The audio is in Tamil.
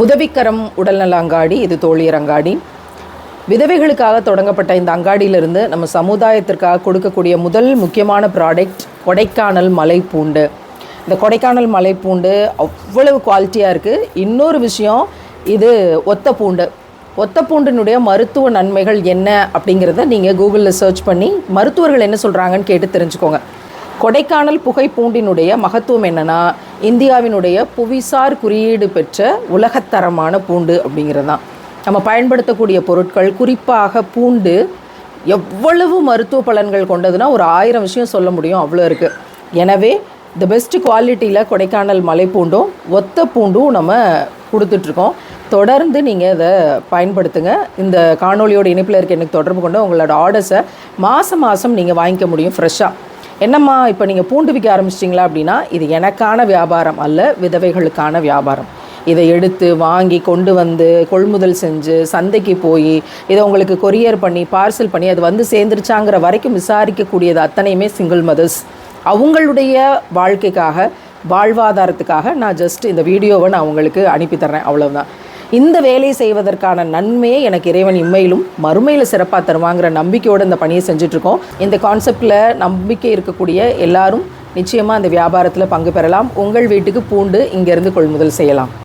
உதவிக்கரம் உடல்நல அங்காடி, இது தோழியர் அங்காடி. விதவைகளுக்காக தொடங்கப்பட்ட இந்த அங்காடியிலிருந்து நம்ம சமுதாயத்திற்காக கொடுக்கக்கூடிய முதல் முக்கியமான ப்ராடக்ட் கொடைக்கானல் மலைப்பூண்டு. இந்த கொடைக்கானல் மலைப்பூண்டு அவ்வளவு குவாலிட்டியாக இருக்குது. இன்னொரு விஷயம், இது ஒத்த பூண்டினுடைய மருத்துவ நன்மைகள் என்ன அப்படிங்கிறத நீங்கள் கூகுளில் சர்ச் பண்ணி மருத்துவர்கள் என்ன சொல்கிறாங்கன்னு கேட்டு தெரிஞ்சுக்கோங்க. கொடைக்கானல் புகை பூண்டினுடைய மகத்துவம் என்னென்னா, இந்தியாவினுடைய புவிசார் குறியீடு பெற்ற உலகத்தரமான பூண்டு அப்படிங்கிறது தான். நம்ம பயன்படுத்தக்கூடிய பொருட்கள், குறிப்பாக பூண்டு எவ்வளவு மருத்துவ பலன்கள் கொண்டதுன்னா ஒரு 1000 விஷயம் சொல்ல முடியும், அவ்வளோ இருக்குது. எனவே தி பெஸ்ட் குவாலிட்டியில் கொடைக்கானல் மலைப்பூண்டும் ஒத்த பூண்டும் நம்ம கொடுத்துட்ருக்கோம். தொடர்ந்து நீங்கள் இதை பயன்படுத்துங்க. இந்த காணொலியோட இணைப்பில் இருக்க எனக்கு தொடர்பு கொண்டு உங்களோட ஆர்டர்ஸை மாதம் நீங்கள் வாங்கிக்க முடியும் ஃப்ரெஷ்ஷாக. என்னம்மா இப்போ நீங்கள் பூண்டு விற்க ஆரம்பிச்சிட்டிங்களா அப்படின்னா, இது எனக்கான வியாபாரம் அல்ல, விதவைகளுக்கான வியாபாரம். இதை எடுத்து வாங்கி கொண்டு வந்து கொள்முதல் செஞ்சு சந்தைக்கு போய் இதை உங்களுக்கு கொரியர் பண்ணி பார்சல் பண்ணி அது வந்து சேர்ந்துருச்சாங்கிற வரைக்கும் விசாரிக்கக்கூடியது அத்தனையுமே சிங்கிள் மதர்ஸ். அவங்களுடைய வாழ்க்கைக்காக, வாழ்வாதாரத்துக்காக நான் ஜஸ்ட் இந்த வீடியோவை நான் உங்களுக்கு அனுப்பித்தர்றேன், அவ்வளவுதான். இந்த வேலையை செய்வதற்கான நன்மையை எனக்கு இறைவன் இம்மையிலும் மறுமையில் சிறப்பாக தருவாங்கிற நம்பிக்கையோடு இந்த பணியை செஞ்சிட்ருக்கோம். இந்த கான்செப்டில் நம்பிக்கை இருக்கக்கூடிய எல்லாரும் நிச்சயமாக அந்த வியாபாரத்தில் பங்கு பெறலாம். உங்கள் வீட்டுக்கு பூண்டு இங்கேருந்து கொள்முதல் செய்யலாம்.